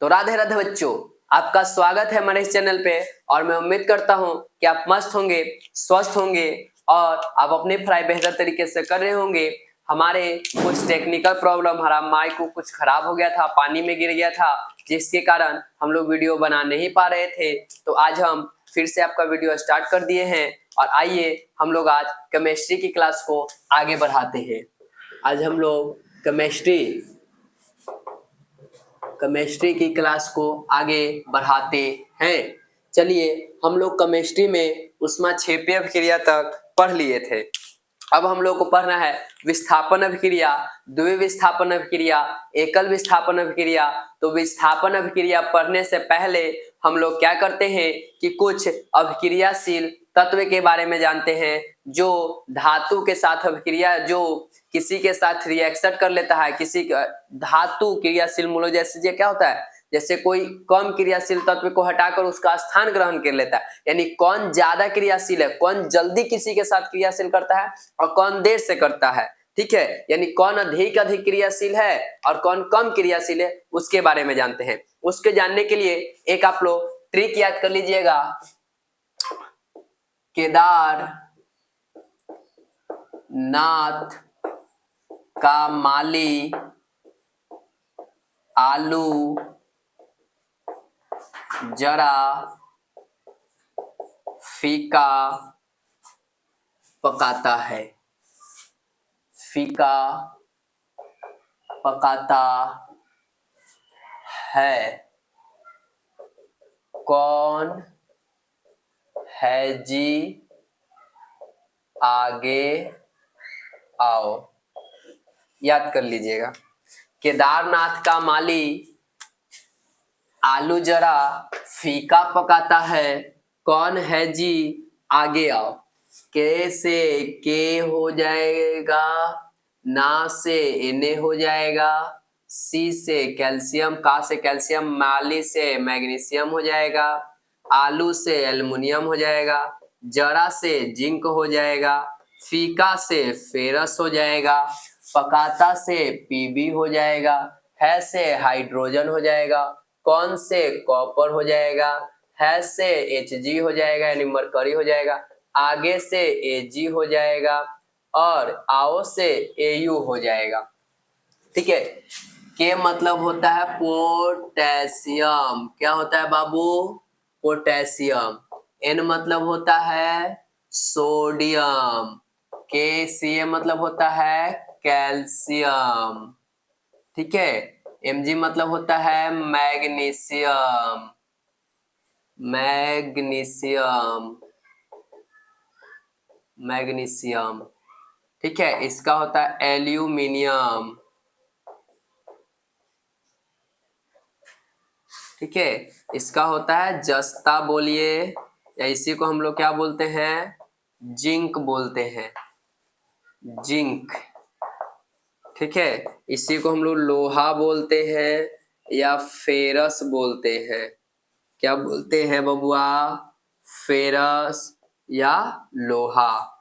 तो राधे राधे बच्चों, आपका स्वागत है हमारे इस चैनल पे। और मैं उम्मीद करता हूँ कि आप मस्त होंगे, स्वस्थ होंगे और आप अपनी पढ़ाई बेहतर तरीके से कर रहे होंगे। हमारे कुछ टेक्निकल प्रॉब्लम, हमारा माइक को कुछ खराब हो गया था, पानी में गिर गया था, जिसके कारण हम लोग वीडियो बना नहीं पा रहे थे। तो आज हम फिर से आपका वीडियो स्टार्ट कर दिए हैं और आइए हम लोग आज केमिस्ट्री की क्लास को आगे बढ़ाते हैं। आज हम लोग केमिस्ट्री की क्लास को आगे बढ़ाते हैं। चलिए, हम लोग केमिस्ट्री में ऊष्माक्षेपीय अभिक्रिया तक पढ़ लिए थे। अब हम लोग को पढ़ना है विस्थापन अभिक्रिया, द्वितीय विस्थापन अभिक्रिया, एकल विस्थापन अभिक्रिया। तो विस्थापन अभिक्रिया पढ़ने से पहले हम लोग क्या करते हैं कि कुछ अभिक्रियाशील तत्व के बारे में जानते हैं, जो धातु के साथ अभिक्रिया, जो किसी के साथ रिएक्शन कर लेता है, किसी धातु क्रियाशील मूल्य। जैसे ये क्या होता है, जैसे कोई कम क्रियाशील तत्व को हटाकर उसका स्थान ग्रहण कर लेता है, यानी कौन ज्यादा क्रियाशील है, कौन जल्दी किसी के साथ क्रियाशील करता है और कौन देर से करता है। ठीक है, यानी कौन अधिक क्रियाशील है और कौन कम क्रियाशील है, उसके बारे में जानते हैं। उसके जानने के लिए एक आप लोग ट्रिक याद कर लीजिएगा। केदारनाथ का माली आलू जरा फीका पकाता है। फीका पकाता है। कौन है जी, आगे आओ। याद कर लीजिएगा, केदारनाथ का माली आलू जरा फीका पकाता है। कौन है जी, आगे आओ। के से के हो जाएगा, ना से इन्हें हो जाएगा, सी से कैल्शियम, का से कैल्शियम, माली से मैग्नीशियम हो जाएगा, आलू से एल्युमिनियम हो जाएगा, जरा से जिंक हो जाएगा, फीका से फेरस हो जाएगा, पकाता से पीबी हो जाएगा, है से हाइड्रोजन हो जाएगा, कौन से कॉपर हो जाएगा, है से Hg हो जाएगा यानी मरकरी हो जाएगा, आगे से Ag हो जाएगा और आओ से Au हो जाएगा। ठीक है, के मतलब होता है पोटेशियम। क्या होता है बाबू? पोटेशियम। N मतलब होता है सोडियम। Ca मतलब होता है कैल्शियम। ठीक है, Mg मतलब होता है मैग्नीशियम। मैग्नीशियम। ठीक है, इसका होता है एल्यूमिनियम। ठीक है, इसका होता है जस्ता बोलिए, या इसी को हम लोग क्या बोलते हैं? जिंक बोलते हैं। जिंक। ठीक है, इसी को हम लोग लोहा बोलते हैं या फेरस बोलते हैं। क्या बोलते हैं बबुआ? फेरस या लोहा।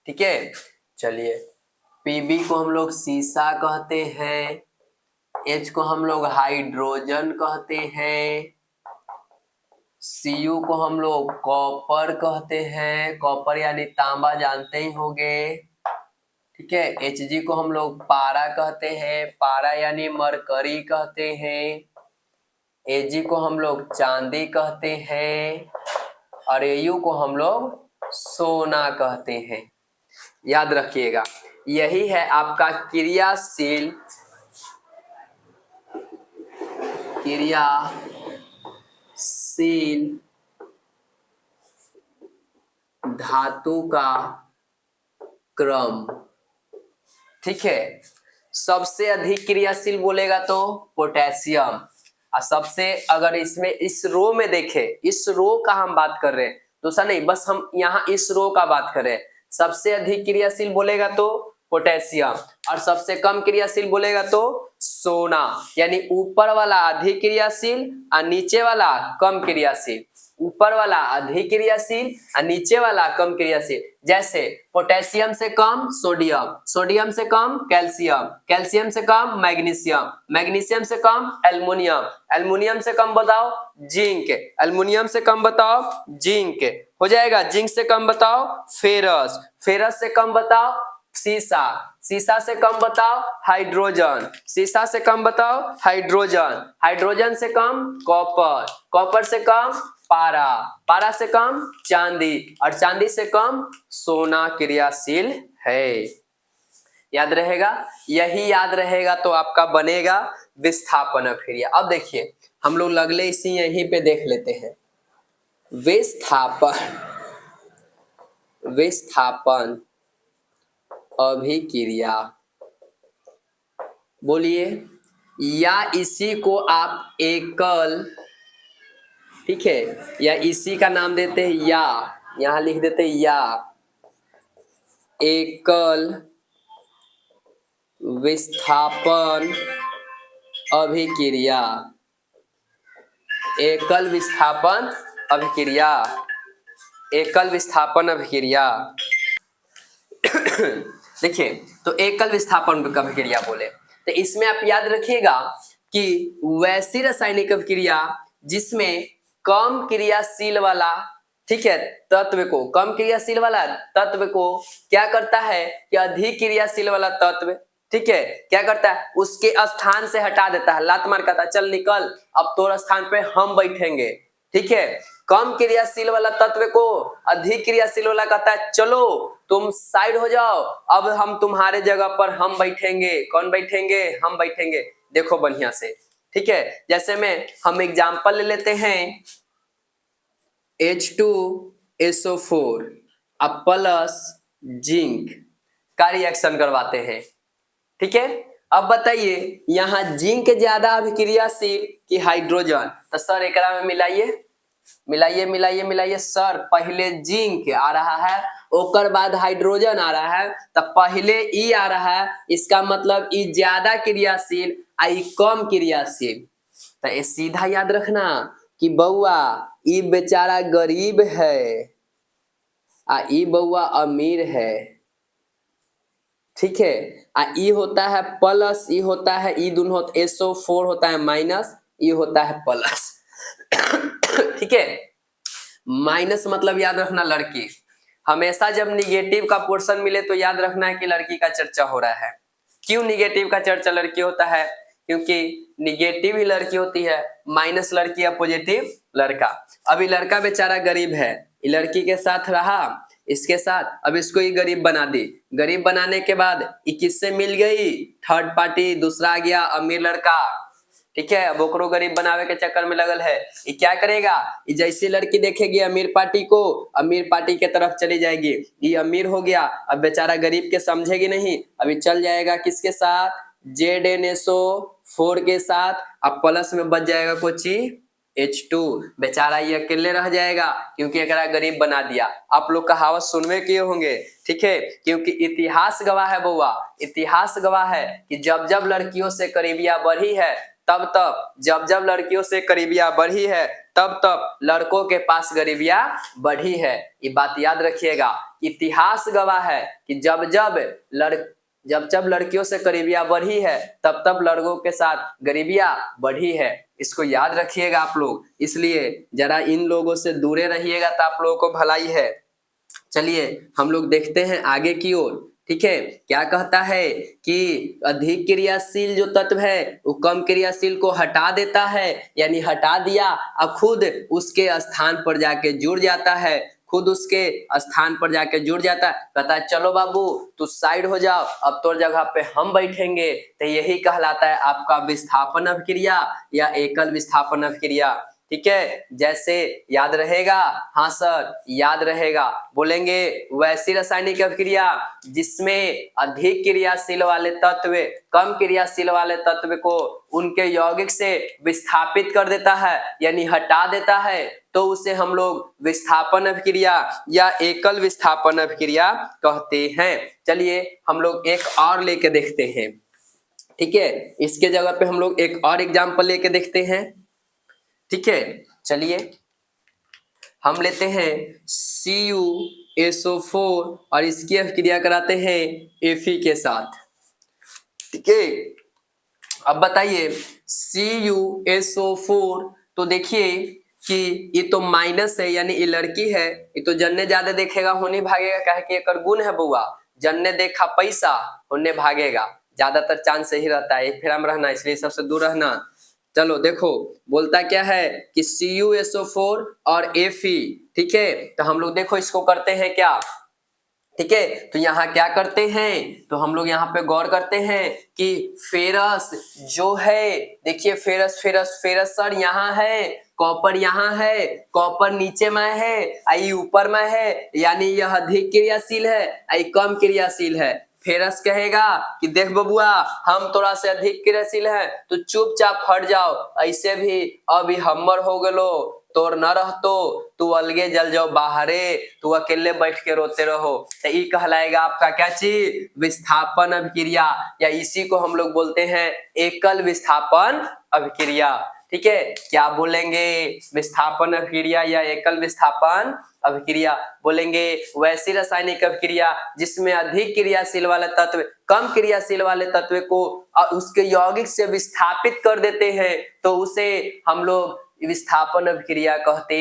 ठीक है, चलिए, पीबी को हम लोग सीसा कहते हैं, H को हम लोग हाइड्रोजन कहते हैं, Cu को हम लोग कॉपर कहते हैं, कॉपर यानी तांबा जानते ही होंगे। ठीक है, Hg को हम लोग पारा कहते हैं, पारा यानी मरकरी कहते हैं, Ag को हम लोग चांदी कहते हैं और Au को हम लोग सोना कहते हैं। याद रखिएगा, यही है आपका क्रियाशील धातु का क्रम। ठीक है, सबसे अधिक क्रियाशील बोलेगा तो पोटेशियम, और सबसे, अगर इसमें इस रो में देखे, इस रो का हम बात कर रहे हैं, दूसरा नहीं, बस हम यहाँ इस रो का बात कर रहे हैं। सबसे अधिक क्रियाशील बोलेगा तो पोटेशियम। और सबसे कम क्रियाशील बोलेगा तो सोना, यानी ऊपर वाला अधिक क्रियाशील और नीचे वाला कम क्रियाशील। ऊपर वाला अधिक क्रियाशील और नीचे वाला कम क्रियाशील। जैसे पोटेशियम से कम सोडियम, सोडियम से कम कैल्शियम, कैल्शियम से कम मैग्नीशियम, मैग्नीशियम से कम एल्युमिनियम, एल्युमिनियम से कम बताओ जिंक, एल्युमिनियम से कम बताओ जिंक हो जाएगा। जिंक से कम बताओ फेरस, फेरस से कम बताओ सीसा, सीसा से कम बताओ हाइड्रोजन, सीसा से कम बताओ हाइड्रोजन, हाइड्रोजन से कम कॉपर, कॉपर से कम पारा, पारा से कम चांदी और चांदी से कम सोना क्रियाशील है। याद रहेगा, यही याद रहेगा तो आपका बनेगा विस्थापन अभिक्रिया। अब देखिए हम लोग लगले इसी यहीं पे देख लेते हैं। विस्थापन, विस्थापन अभिक्रिया बोलिए, या इसी को आप एकल, ठीक है, या इसी का नाम देते हैं या, यहां लिख देते हैं या एकल विस्थापन अभिक्रिया, एकल विस्थापन अभिक्रिया, एकल विस्थापन अभिक्रिया। देखिए तो एकल विस्थापन अभिक्रिया बोले तो इसमें आप याद रखिएगा कि वैसी रासायनिक अभिक्रिया जिसमें कम क्रियाशील वाला, ठीक है, तत्व को, कम क्रियाशील वाला तत्व को क्या करता है कि अधिक क्रियाशील वाला तत्व, ठीक है, क्या करता है उसके स्थान से हटा देता है, लात मार कहता है चल निकल अब तोर स्थान पे हम बैठेंगे, ठीक है। कम क्रियाशील वाला तत्व को अधिक क्रियाशील वाला कहता है चलो तुम साइड हो जाओ अब हम तुम्हारे जगह पर हम बैठेंगे। कौन बैठेंगे? हम बैठेंगे। देखो बढ़िया से, ठीक है, जैसे में हम एग्जांपल ले लेते हैं H2SO4 अब प्लस जिंक का रिएक्शन करवाते हैं, ठीक है। अब बताइए यहाँ जिंक ज्यादा अभिक्रियाशील कि हाइड्रोजन, तो सर एकरा में मिलाइए मिलाइए मिलाइए मिलाइए। सर पहले जिंक आ रहा है ओकर बाद हाइड्रोजन आ रहा है, तो पहले ई आ रहा है, इसका मतलब ई ज्यादा क्रियाशील आई कम क्रियाशील। तो ये सीधा याद रखना कि बउआ ई बेचारा गरीब है आ ई बउआ अमीर है, ठीक है। आ ई होता है प्लस, ई होता है, ई दोनों SO4 होता है माइनस, ई होता है प्लस, ठीक है। माइनस मतलब याद रखना लड़की, हमेशा जब निगेटिव का पोर्शन मिले तो याद रखना है कि लड़की का चर्चा हो रहा है। क्यों निगेटिव का चर्चा लड़की होता है? क्योंकि निगेटिव ही लड़की होती है, माइनस लड़की या पॉजिटिव लड़का। अभी लड़का बेचारा गरीब है, लड़की के साथ रहा, इसके साथ, अब इसको ही गरीब बना दी। गरीब बनाने के बाद ये किससे मिल गई? थर्ड पार्टी, दूसरा आ गया अमीर लड़का, ठीक है। अब ओकरो गरीब बनावे के चक्कर में लगल है, ये क्या करेगा? ये जैसी लड़की देखेगी अमीर पार्टी को, अमीर पार्टी के तरफ चली जाएगी। ये अमीर हो गया, अब बेचारा गरीब के समझेगी नहीं, अभी चल जाएगा किसके साथ? ZnSO4 के साथ। अब प्लस में बच जाएगा कोची H2, बेचारा ये अकेले रह जाएगा क्योंकि एकरा गरीब बना दिया। आप लोग कहावत सुनवे किए होंगे, ठीक है, क्योंकि इतिहास गवाह है बउआ, इतिहास गवाह है कि जब जब लड़कियों से करीबियां बढ़ी है तब तब, जब जब लड़कियों से करीबियां बढ़ी है तब तब लड़कों के पास गरीबियां बढ़ी है। ये बात याद रखिएगा, इतिहास गवाह है कि जब जब लड़कियों से करीबियां बढ़ी है तब तब लड़कों के साथ गरीबियां बढ़ी है। इसको याद रखिएगा आप लोग, इसलिए जरा इन लोगों से दूरे रहिएगा तो आप लोगों को भलाई है। चलिए हम लोग देखते हैं आगे की ओर, ठीक है। क्या कहता है कि अधिक क्रियाशील जो तत्व है वो कम क्रियाशील को हटा देता है, यानी हटा दिया और खुद उसके स्थान पर जाके जुड़ जाता है, खुद उसके स्थान पर जाके जुड़ जाता है। कहता है चलो बाबू तू साइड हो जाओ अब तोर जगह पे हम बैठेंगे। तो यही कहलाता है आपका विस्थापन अभिक्रिया या एकल विस्थापन अभिक्रिया। ठीक है, जैसे याद रहेगा, हाँ सर याद रहेगा। बोलेंगे वैसी रासायनिक अभिक्रिया जिसमें अधिक क्रियाशील वाले तत्व कम क्रियाशील वाले तत्व को उनके यौगिक से विस्थापित कर देता है यानी हटा देता है, तो उसे हम लोग विस्थापन अभिक्रिया या एकल विस्थापन अभिक्रिया कहते हैं। चलिए हम लोग एक और लेके देखते हैं, ठीक है, इसके जगह पे हम लोग एक और एग्जांपल लेके देखते हैं, ठीक है। चलिए हम लेते हैं CuSO4 और इसकी अभिक्रिया कराते हैं Fe के साथ, ठीक है। अब बताइए CuSO4, तो देखिए कि ये तो माइनस है यानी ये लड़की है, ये तो जन्ने ज्यादा देखेगा होने भागेगा, कहे कि एकर गुण है बउआ, जन्ने देखा पैसा होने भागेगा, ज्यादातर चांस सही रहता है, एक फेरा में रहना, इसलिए सबसे दूर रहना। चलो देखो बोलता क्या है कि CuSO4 और Fe, ठीक है। तो हम लोग देखो इसको करते हैं क्या, ठीक है। तो यहाँ क्या करते हैं, तो हम लोग यहाँ पे गौर करते हैं कि फेरस जो है, देखिए फेरस फेरस फेरस सर यहाँ है, कॉपर यहाँ है, कॉपर नीचे में है, आई ऊपर में है, यानी यह अधिक क्रियाशील है, आई कम क्रियाशील है। फेरस कहेगा कि देख बबुआ हम थोड़ा से अधिक क्रियाशील है, तो चुपचाप हट जाओ, ऐसे भी अभी हमर हो गलो, तोर न रहतो तू अलगे जल जाओ बाहरे, तू अकेले बैठ के रोते रहो, तो ये कहलाएगा आपका क्या चीज, विस्थापन अभिक्रिया, या इसी को हम लोग बोलते हैं एकल विस्थापन अभिक्रिया, ठीक है। क्या बोलेंगे, विस्थापन अभिक्रिया या एकल विस्थापन अभिक्रिया। बोलेंगे वैसी रासायनिक अभिक्रिया जिसमें अधिक क्रियाशील वाले तत्व कम क्रियाशील वाले तत्व को उसके यौगिक से विस्थापित कर देते हैं, तो उसे हम लोग विस्थापन अभिक्रिया कहते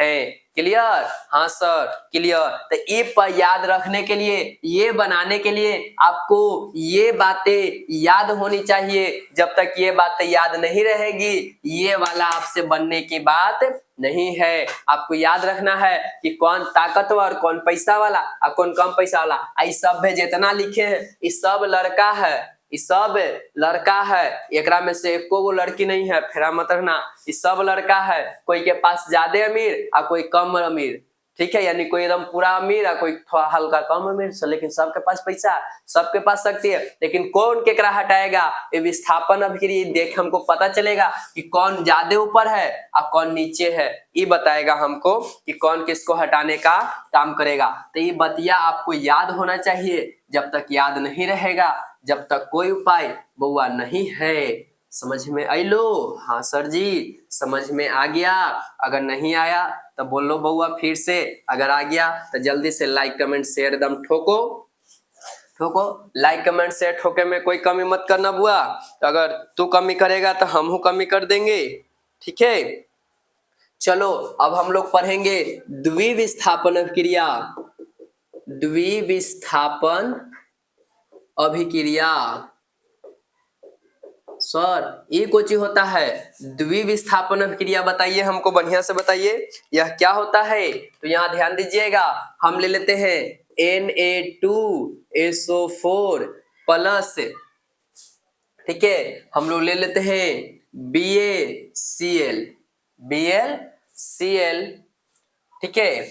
हैं। क्लियर, हाँ सर क्लियर। तो ये पर याद रखने के लिए, ये बनाने के लिए आपको ये बातें याद होनी चाहिए। जब तक ये बातें याद नहीं रहेगी, ये वाला आपसे बनने की बात नहीं है। आपको याद रखना है कि कौन ताकतवर, कौन पैसा वाला और कौन कम पैसा वाला। आई सब है जितना लिखे हैं, ये सब लड़का है, ये सब लड़का है, एकरा में से एको वो लड़की नहीं है, फेरा मत रखना, ये सब लड़का है। कोई के पास ज्यादा अमीर और कोई कम अमीर, ठीक है, यानी कोई एकदम पूरा अमीर और कोई थोड़ा हल्का कम अमीर, लेकिन सबके पास पैसा, सबके पास शक्ति है। लेकिन कौन केकरा हटाएगा, ये विस्थापन अभिक्रिया देख हमको पता चलेगा कि कौन ज्यादा ऊपर है और कौन नीचे है, ये बताएगा हमको कि कौन किसको हटाने का काम करेगा। तो ये बतिया आपको याद होना चाहिए। जब तक याद नहीं रहेगा, जब तक कोई उपाय बउआ नहीं है। समझ में आई लो, हाँ सर जी समझ में आ गया। अगर नहीं आया तो बोलो बउआ फिर से, अगर आ गया तो जल्दी से लाइक कमेंट शेयर एकदम ठोको ठोको। लाइक कमेंट शेयर ठोके में कोई कमी मत करना बुआ, तो अगर तू कमी करेगा तो हम कमी कर देंगे, ठीक है। चलो अब हम लोग पढ़ेंगे द्विविस्थापन अभिक्रिया। द्विविस्थापन अभिक्रिया, सर ये कुछ होता है द्विविस्थापन अभिक्रिया, बताइए हमको बढ़िया से बताइए यह क्या होता है। तो यहाँ ध्यान दीजिएगा, हम ले लेते हैं Na2SO4 प्लस, ठीक है, हम लोग ले लेते हैं BaCl, ठीक है,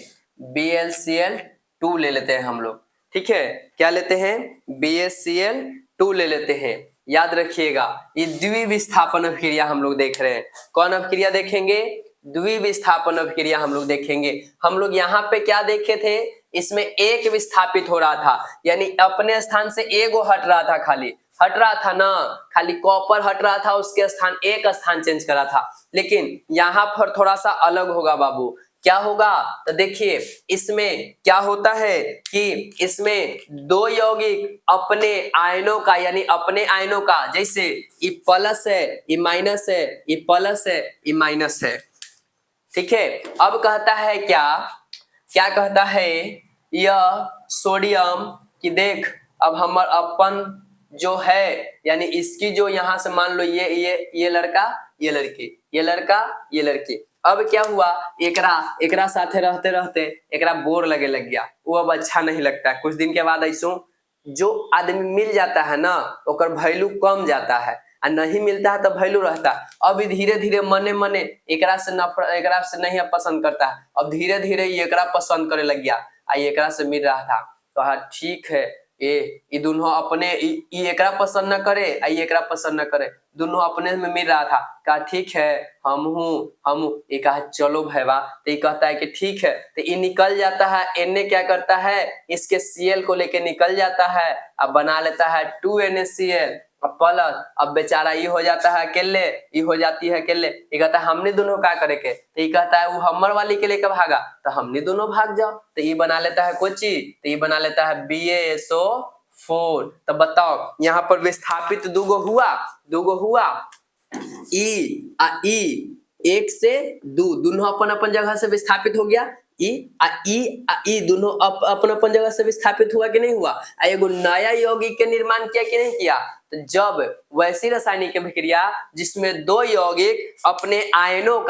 BaCl2 ले लेते हैं हम लोग, ठीक है। क्या लेते हैं, BaCl2 ले लेते हैं। याद रखिएगा ये द्विविस्थापन अभिक्रिया हम लोग देख रहे हैं। कौन अभिक्रिया देखेंगे, द्विविस्थापन अभिक्रिया हम लोग देखेंगे। हम लोग यहाँ पे क्या देखे थे, इसमें एक विस्थापित हो रहा था, यानी अपने स्थान से एगो हट रहा था, खाली हट रहा था ना, खाली कॉपर हट रहा था, उसके स्थान एक स्थान चेंज करा था। लेकिन यहाँ पर थोड़ा सा अलग होगा बाबू, क्या होगा, तो देखिए इसमें क्या होता है कि इसमें दो यौगिक अपने आयनों का, यानी अपने आयनों का, जैसे ये प्लस है, ये माइनस है, ये प्लस है, ये माइनस है, ठीक है। अब कहता है क्या कहता है, यह सोडियम की देख, अब हम अपन जो है, यानी इसकी जो यहाँ से मान लो ये लड़का, ये लड़की, ये लड़का, ये लड़की। अब क्या हुआ, एकरा साथे रहते रहते एकरा बोर लगे लग गया, वो अब अच्छा नहीं लगता है। कुछ दिन के बाद ऐसो जो आदमी मिल जाता है ना, ओकर वैल्यू कम जाता है, और नहीं मिलता है तो वैल्यू रहता है। अब धीरे धीरे मने मने एकरा से नफरत, एकरा से नहीं पसंद करता है, अब धीरे धीरे ये एकरा पसंद करे लग गया, आई एकरा से मिल रहा था। तो हाँ ठीक है, ये दोनों अपने ये एकरा पसंद न करे, आई एकरा पसंद न करे, दोनों अपने में मिल रहा था। कहा ठीक है हम ये कहा चलो भैया, तो ये कहता है कि ठीक है, तो ये निकल जाता है, एन क्या करता है इसके Cl को लेके निकल जाता है, अब बना लेता है 2NaCl प्लस। अब बेचारा ये हो जाता है अकेले, ये हो जाती है अकेले, ये कहता है हमने दोनों क्या करे के, तो ये कहता है वो हमर वाली के लेकर भागा, तो हमने दोनों भाग जाओ, तो ये बना लेता है कोई चीज, तो ये बना लेता है BaSO4। तो बताओ यहाँ पर विस्थापित दूगो हुआ ई एक से दोनों अपन अपन जगह से विस्थापित हो गया, ई दोनों अपन अपन जगह से विस्थापित हुआ कि नहीं हुआ, एगो नया यौगिक के निर्माण किया कि नहीं किया। तो जब वैसी रासायनिक अभिक्रिया जिसमें दो यौगिक अपने आयनों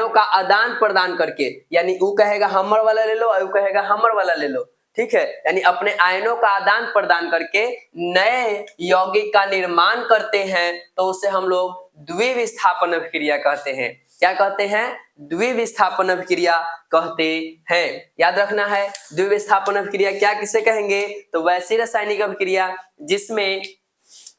का आदान प्रदान करके, यानी वो कहेगा हमर वाला ले लो और वो कहेगा हमर वाला ले लो, ठीक है, यानी अपने आयनों का आदान प्रदान करके नए यौगिक का निर्माण करते हैं, तो उसे हम लोग द्विविस्थापन अभिक्रिया कहते हैं। क्या कहते हैं? द्विविस्थापन अभिक्रिया कहते हैं। याद रखना है द्विविस्थापन अभिक्रिया क्या किसे कहेंगे, तो वैसी रासायनिक अभिक्रिया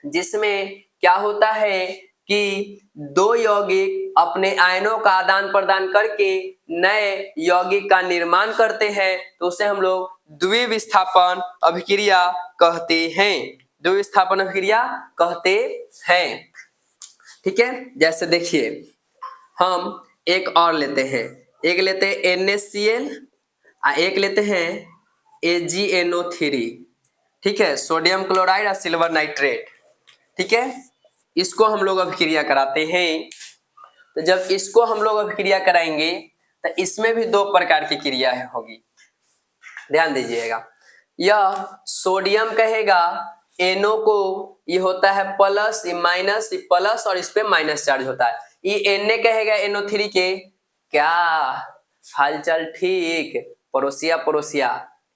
जिसमें क्या होता है कि दो यौगिक अपने आयनों का आदान प्रदान करके नए यौगिक का निर्माण करते हैं, तो उसे हम लोग द्विविस्थापन अभिक्रिया कहते हैं, द्विविस्थापन अभिक्रिया कहते हैं। ठीक है, जैसे देखिए हम एक और लेते हैं, एक लेते हैं NaCl और एक लेते हैं AgNO3, ठीक है, सोडियम क्लोराइड और सिल्वर नाइट्रेट, ठीक है, इसको हम लोग अभिक्रिया कराते हैं। तो जब इसको हम लोग अभिक्रिया कराएंगे तो इसमें भी दो प्रकार की क्रिया होगी, ध्यान दीजिएगा। यह सोडियम कहेगा NO को, ये होता है प्लस, ये माइनस, ये प्लस और इस पे माइनस चार्ज होता है। ये Na कहेगा NO3 के क्या हालचाल, ठीक, पड़ोसिया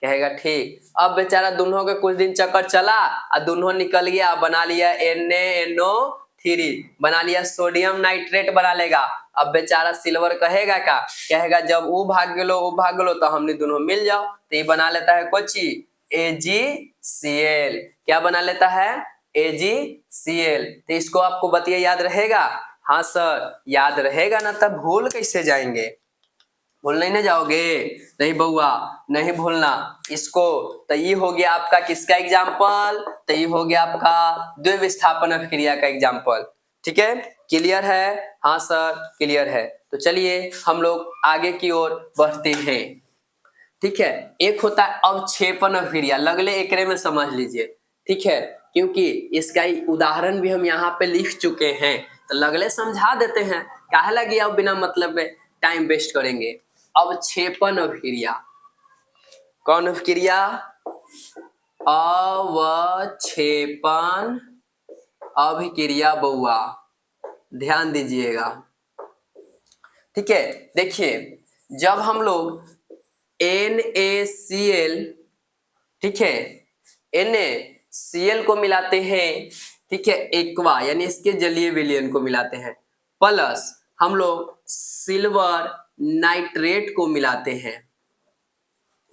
कहेगा ठीक। अब बेचारा दोनों के कुछ दिन चक्कर चला और दोनों निकल गया, बना लिया NaNO3, बना लिया सोडियम नाइट्रेट बना लेगा। अब बेचारा सिल्वर कहेगा क्या, कहेगा जब वो भाग गलो तो हमने दोनों मिल जाओ, तो ये बना लेता है कोची AgCl, क्या बना लेता है AgCl। तो इसको आपको बतिया याद रहेगा? हाँ सर याद रहेगा ना, तब भूल कैसे जाएंगे, भूल नहीं ना जाओगे, नहीं बउआ नहीं भूलना इसको। तो ये हो गया आपका किसका एग्जाम्पल, तो ये हो गया आपका द्विविस्थापन अभिक्रिया का एग्जाम्पल। ठीक है, क्लियर है? हाँ सर क्लियर है। तो चलिए हम लोग आगे की ओर बढ़ते हैं। ठीक है, एक होता है अवक्षेपण अभिक्रिया, लगले एकरे में समझ लीजिए, ठीक है, क्योंकि इसका उदाहरण भी हम यहाँ पे लिख चुके हैं, तो लगले समझा देते हैं, काहे लगी अब बिना मतलब में टाइम वेस्ट करेंगे। अवक्षेपण अभिक्रिया, कौन अभिक्रिया? अवक्षेपण अभिक्रिया बउआ, ध्यान दीजिएगा। ठीक है, देखिए जब हम लोग NaCl, ठीक है, NaCl को मिलाते हैं, ठीक है, एक्वा यानी इसके जलीय विलयन को मिलाते हैं, प्लस हम लोग सिल्वर नाइट्रेट को मिलाते हैं,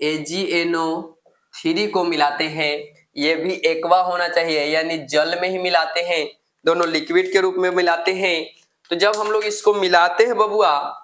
AgNO3 को मिलाते हैं, ये भी एक्वा होना चाहिए यानी जल में ही मिलाते हैं, दोनों लिक्विड के रूप में मिलाते हैं। तो जब हम लोग इसको मिलाते हैं बबुआ,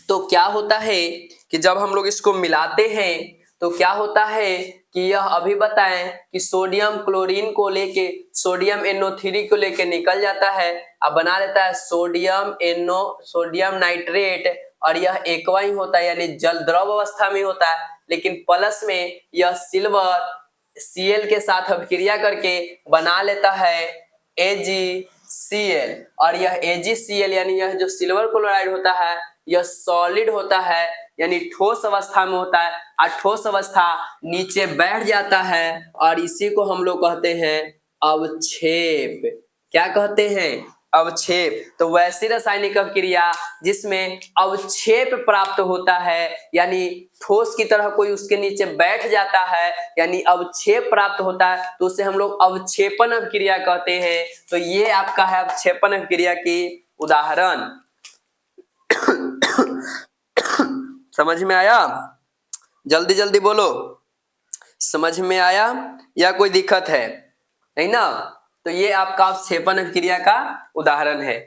तो क्या होता है कि जब हम लोग इसको मिलाते हैं तो क्या होता है कि यह अभी बताएं कि सोडियम क्लोरीन को लेके, सोडियम NO3 को लेके निकल जाता है, अब बना लेता है सोडियम नाइट्रेट, और यह एक्वा ही होता है यानी जल द्रव अवस्था में होता है, लेकिन प्लस में यह सिल्वर Cl के साथ अभिक्रिया करके बना लेता है AgCl, और यह AgCl यानी यह जो सिल्वर क्लोराइड होता है यह सॉलिड होता है यानी ठोस अवस्था में होता है, और ठोस अवस्था नीचे बैठ जाता है, और इसी को हम लोग कहते हैं अवक्षेप। क्या कहते हैं? अवक्षेप। तो वैसी रासायनिक अभिक्रिया जिसमें अवक्षेप प्राप्त होता है, यानी ठोस की तरह कोई उसके नीचे बैठ जाता है, यानी अवक्षेप प्राप्त होता है, तो उसे हम लोग अवक्षेपण अभिक्रिया कहते हैं। तो ये आपका है अवक्षेपण अभिक्रिया की उदाहरण। समझ में आया? जल्दी जल्दी बोलो, समझ में आया या कोई दिक्कत है? नहीं ना? तो ये आपका अवक्षेपण अभिक्रिया का उदाहरण है।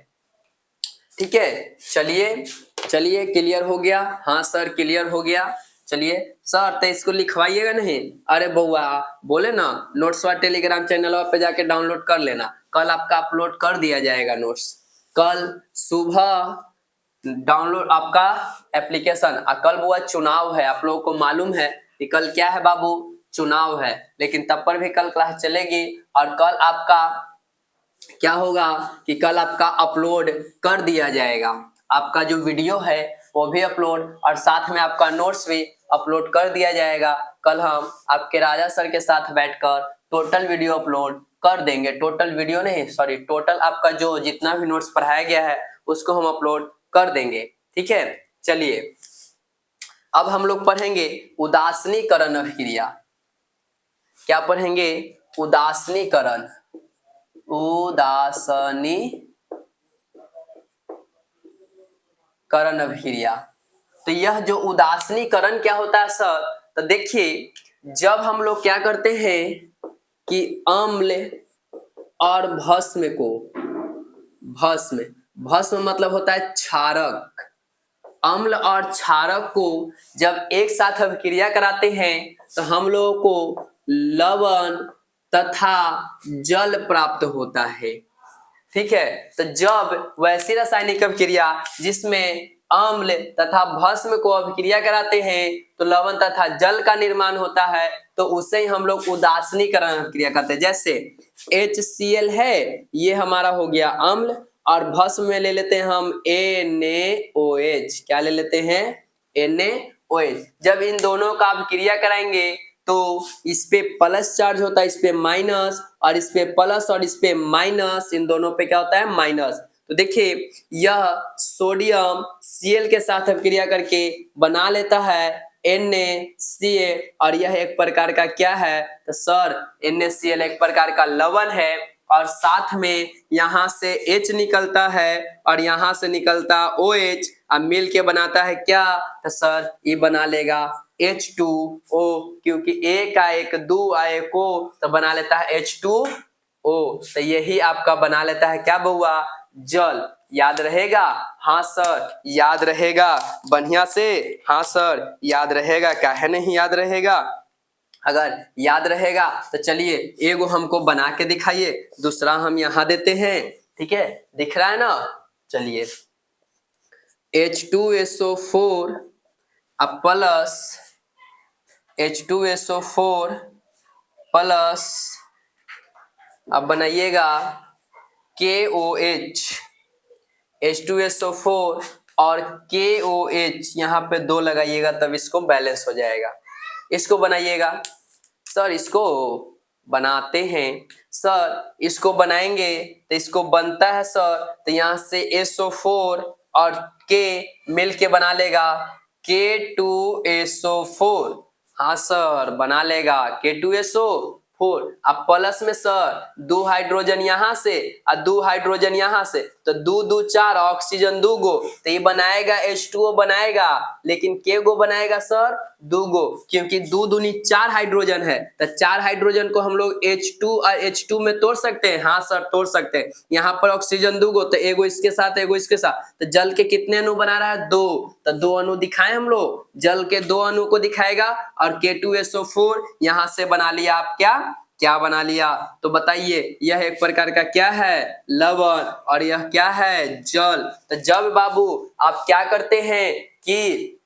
ठीक है, चलिए क्लियर हो गया? हाँ सर क्लियर हो गया। चलिए सर तो इसको लिखवाइएगा नहीं? अरे बउआ बोले ना, नोट्स वाला टेलीग्राम चैनल पे जाके डाउनलोड कर लेना, कल आपका अपलोड कर दिया जाएगा नोट्स। कल सुबह डाउनलोड आपका एप्लीकेशन। कल बुआ चुनाव है, आप लोगों को मालूम है कि कल क्या है बाबू? चुनाव है, लेकिन तब पर भी कल क्लास चलेगी। और कल आपका क्या होगा कि कल आपका अपलोड कर दिया जाएगा, आपका जो वीडियो है वो भी अपलोड, और साथ में आपका नोट्स भी अपलोड कर दिया जाएगा। कल हम आपके राजा सर के साथ बैठकर टोटल वीडियो अपलोड कर देंगे। टोटल वीडियो नहीं, सॉरी, टोटल आपका जो जितना भी नोट्स पढ़ाया गया है उसको हम अपलोड कर देंगे। ठीक है, चलिए अब हम लोग पढ़ेंगे उदासीनीकरण अभिक्रिया। क्या पढ़ेंगे? उदासीनीकरण। उदासीनीकरण अभिक्रिया। तो यह जो उदासीनीकरण क्या होता है सर? तो देखिए, जब हम लोग क्या करते हैं कि अम्ल और भस्म को, भस्म मतलब होता है क्षारक, अम्ल और क्षारक को जब एक साथ अभिक्रिया कराते हैं तो हम लोगों को लवण तथा जल प्राप्त होता है। ठीक है, तो जब वैसी रासायनिक अभिक्रिया जिसमें अम्ल तथा भस्म को अभिक्रिया कराते हैं तो लवण तथा जल का निर्माण होता है, तो उसे ही हम लोग उदासीनीकरण अभिक्रिया कहते हैं। जैसे HCl है, ये हमारा हो गया अम्ल, और भस्म में ले लेते हैं हम NaOH। क्या ले लेते हैं? NaOH। जब इन दोनों का अभिक्रिया कराएंगे तो इस पे प्लस चार्ज होता है, इस पे माइनस, और इस पे प्लस और इस पे माइनस, इन दोनों पे क्या होता है? माइनस। तो देखिए, यह सोडियम Cl के साथ अभिक्रिया करके बना लेता है NaCl, और यह एक प्रकार का क्या है? तो सर NaCl एक प्रकार का लवण है, और साथ में यहाँ से H निकलता है और यहाँ से निकलता OH, अब मिल के बनाता है क्या? तो सर ये बना लेगा H2O, क्योंकि एक का एक, दो आए को, तो बना लेता है H2O। तो यही आपका बना लेता है क्या बउआ? जल। याद रहेगा? हाँ सर याद रहेगा बढ़िया से? हाँ सर याद रहेगा, काहे नहीं याद रहेगा? अगर याद रहेगा तो चलिए एगो हमको बना के दिखाइए, दूसरा हम यहाँ देते हैं। ठीक है, दिख रहा है ना? चलिए H2SO4 प्लस H2SO4 प्लस, अब बनाइएगा KOH, H2SO4 और KOH, यहाँ पे 2 लगाइएगा तब इसको बैलेंस हो जाएगा। इसको बनाइएगा सर, इसको बनाते हैं सर, इसको बनाएंगे तो इसको बनता है सर, तो यहाँ से SO4 और K मिल के बना लेगा K2SO4। हाँ सर बना लेगा K2SO4। अब प्लस में सर 2 हाइड्रोजन यहाँ से और 2 हाइड्रोजन यहाँ से, तो 2 2 4, ऑक्सीजन 2 गो, तो ये बनाएगा H2O बनाएगा, लेकिन के गो बनाएगा सर? 2 गो, क्योंकि 2 दूनी 4 हाइड्रोजन है, तो 4 हाइड्रोजन को हम लोग H2 और H2 में तोड़ सकते हैं। हाँ सर तोड़ सकते हैं। यहाँ पर ऑक्सीजन 2 गो, तो एगो इसके साथ एगो इसके साथ, तो जल के कितने अणु बना रहा है? 2, तो 2 अणु दिखाए हम लोग, जल के 2 अणु को दिखाएगा, और K2SO4 यहाँ से बना लिया। आप क्या बना लिया? तो बताइए, यह एक प्रकार का क्या है? लवण, और यह क्या है? जल। तो जब बाबू आप क्या करते हैं कि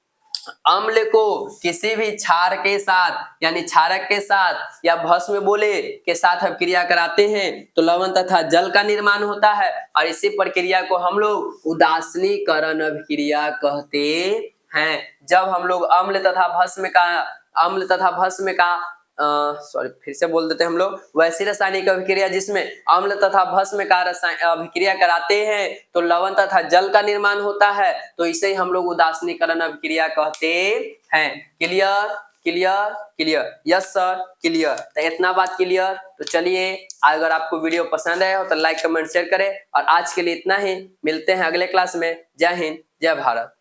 अम्ल को किसी भी क्षार के साथ, यानी क्षारक के साथ या भस्म बोले के साथ अभिक्रिया कराते हैं तो लवण तथा जल का निर्माण होता है, और इसी प्रक्रिया को हम लोग उदासीनीकरण अभिक्रिया कहते हैं। जब हम लोग अम्ल तथा भस्म का सॉरी फिर से बोल देते हैं हम लोग, वैसी रासायनिक अभिक्रिया जिसमें अम्ल तथा भस्म का अभिक्रिया कराते हैं तो लवण तथा जल का निर्माण होता है, तो इसे ही हम लोग उदासीनीकरण अभिक्रिया कहते हैं। Clear clear clear, yes sir clear. तो इतना बात क्लियर। तो चलिए, अगर आपको वीडियो पसंद आया हो तो लाइक कमेंट शेयर करें, और आज के लिए इतना ही। मिलते हैं अगले क्लास में। जय हिंद जय भारत।